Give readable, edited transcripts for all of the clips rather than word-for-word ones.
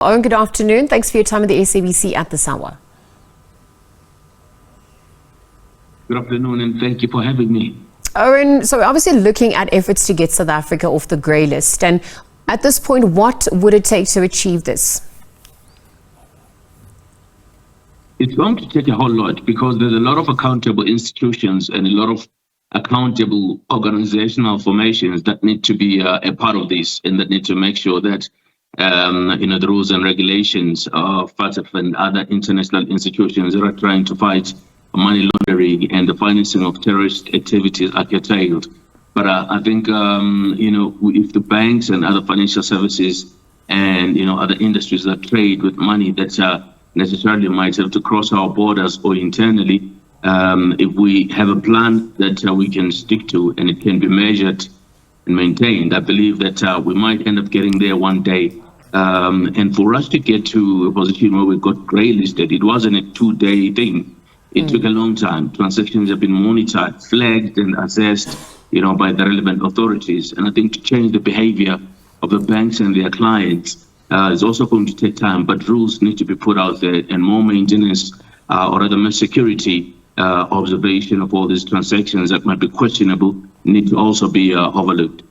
Owen, good afternoon. Thanks for your time at the SABC at this hour. Good afternoon, and thank you for having me. Owen, so we're obviously looking at efforts to get South Africa off the grey list. And at this point, what would it take to achieve this? It's going to take a whole lot because there's a lot of accountable institutions and a lot of accountable organizational formations that need to be a part of this, and that need to make sure that the rules and regulations of FATF and other international institutions that are trying to fight money laundering and the financing of terrorist activities are curtailed. But I think if the banks and other financial services and other industries that trade with money that necessarily might have to cross our borders or internally, if we have a plan that we can stick to and it can be measured and maintained, I believe that we might end up getting there one day. And for us to get to a position where we got greylisted, it wasn't a 2-day thing. It took a long time. Transactions have been monitored, flagged, and assessed, by the relevant authorities. And I think to change the behavior of the banks and their clients is also going to take time. But rules need to be put out there, and more maintenance, or rather more security observation of all these transactions that might be questionable need to also be overlooked.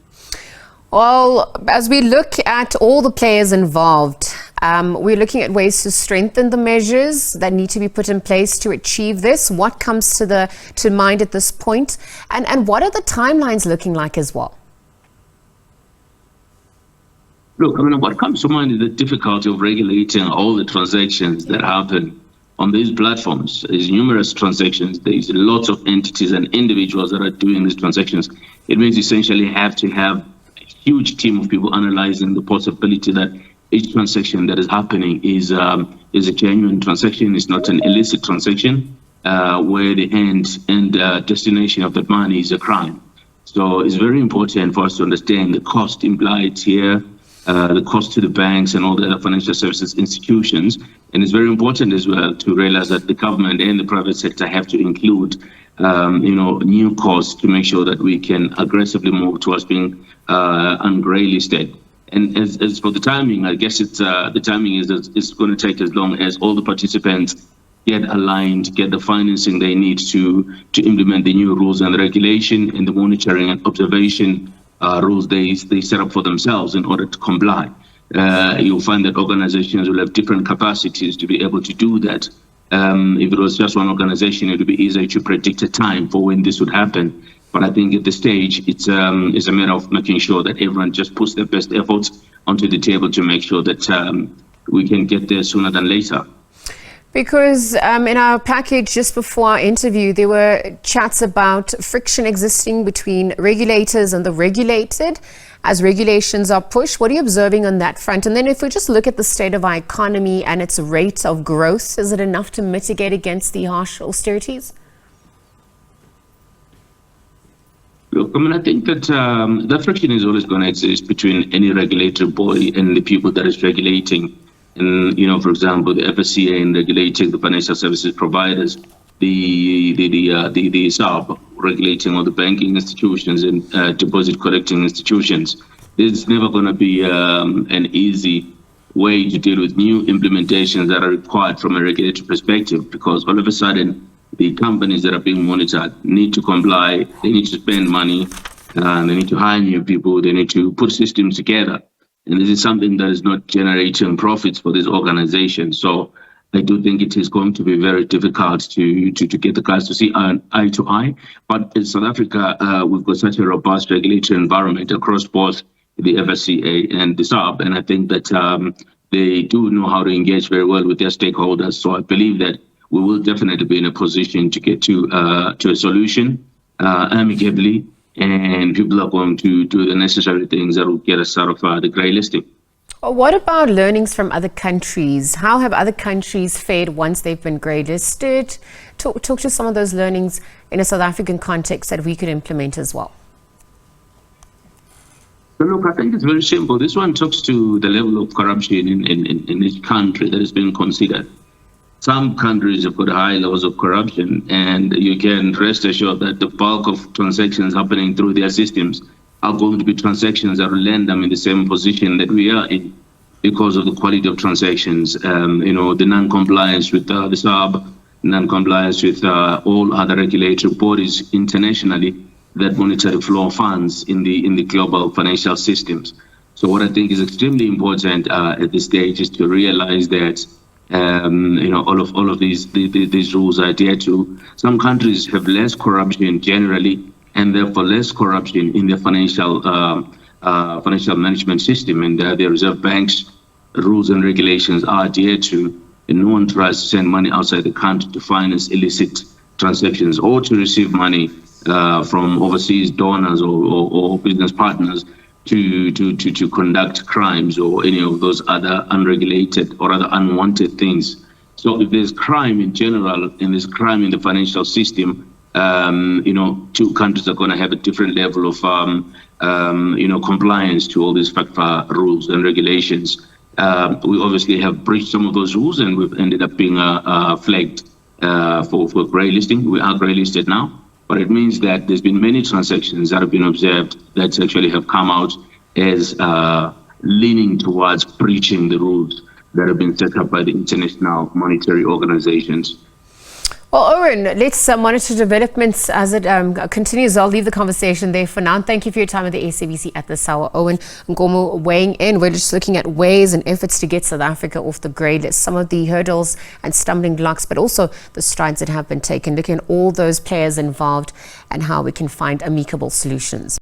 Well, as we look at all the players involved, we're looking at ways to strengthen the measures that need to be put in place to achieve this. What comes to mind at this point? And what are the timelines looking like as well? Look, what comes to mind is the difficulty of regulating all the transactions that happen on these platforms. There's numerous transactions. There's lots of entities and individuals that are doing these transactions. It means essentially have to have huge team of people analyzing the possibility that each transaction that is happening is a genuine transaction, is not an illicit transaction, where the end and destination of that money is a crime. So it's very important for us to understand the cost implied here, the cost to the banks and all the other financial services institutions. And it's very important as well to realize that the government and the private sector have to include new costs to make sure that we can aggressively move towards being ungreylisted. And as for the timing, I guess the timing is that it's going to take as long as all the participants get aligned, get the financing they need to implement the new rules and the regulation and the monitoring and observation rules they set up for themselves in order to comply. You'll find that organizations will have different capacities to be able to do that. If it was just one organization, it would be easier to predict a time for when this would happen. But I think at this stage, it's a matter of making sure that everyone just puts their best efforts onto the table to make sure that we can get there sooner than later. Because in our package just before our interview, there were chats about friction existing between regulators and the regulated as regulations are pushed. What are you observing on that front? And then if we just look at the state of our economy and its rate of growth, is it enough to mitigate against the harsh austerities? Look, I think that that friction is always going to exist between any regulatory body and the people that is regulating. And, for example, the FSCA in regulating the financial services providers, the SAB regulating all the banking institutions and deposit collecting institutions. It's never going to be an easy way to deal with new implementations that are required from a regulatory perspective, because all of a sudden, the companies that are being monitored need to comply, they need to spend money, they need to hire new people, they need to put systems together. And this is something that is not generating profits for these organizations. So I do think it is going to be very difficult to get the guys to see eye to eye. But in South Africa, we've got such a robust regulatory environment across both the FSCA and the SAB. And I think that they do know how to engage very well with their stakeholders. So I believe that we will definitely be in a position to get to a solution amicably, and people are going to do the necessary things that will get us out of the grey listing. What about learnings from other countries? How have other countries fared once they've been grey listed? Talk to some of those learnings in a South African context that we could implement as well. So look, I think it's very simple. This one talks to the level of corruption in each country that is being considered. Some countries have got high levels of corruption, and you can rest assured that the bulk of transactions happening through their systems are going to be transactions that will land them in the same position that we are in. because of the quality of transactions, the non-compliance with the SAB, non-compliance with all other regulatory bodies internationally that monitor the flow of funds in the global financial systems. So what I think is extremely important at this stage is to realize that all of these rules are adhered to. Some countries have less corruption generally, and therefore less corruption in their financial management system, and the Reserve Bank's rules and regulations are adhered to, and no one tries to send money outside the country to finance illicit transactions or to receive money from overseas donors or business partners to conduct crimes or any of those other unregulated or other unwanted things. So if there's crime in general and there's crime in the financial system, two countries are going to have a different level of compliance to all these FATF rules and regulations. We obviously have breached some of those rules, and we've ended up being flagged for greylisting. We are greylisted now, but it means that there's been many transactions that have been observed that actually have come out as leaning towards breaching the rules that have been set up by the international monetary organizations. Well, Owen, let's monitor developments as it continues. I'll leave the conversation there for now. Thank you for your time at the SABC at this hour. Owen, Nkomo weighing in. We're just looking at ways and efforts to get South Africa off the grey list, some of the hurdles and stumbling blocks, but also the strides that have been taken, looking at all those players involved and how we can find amicable solutions.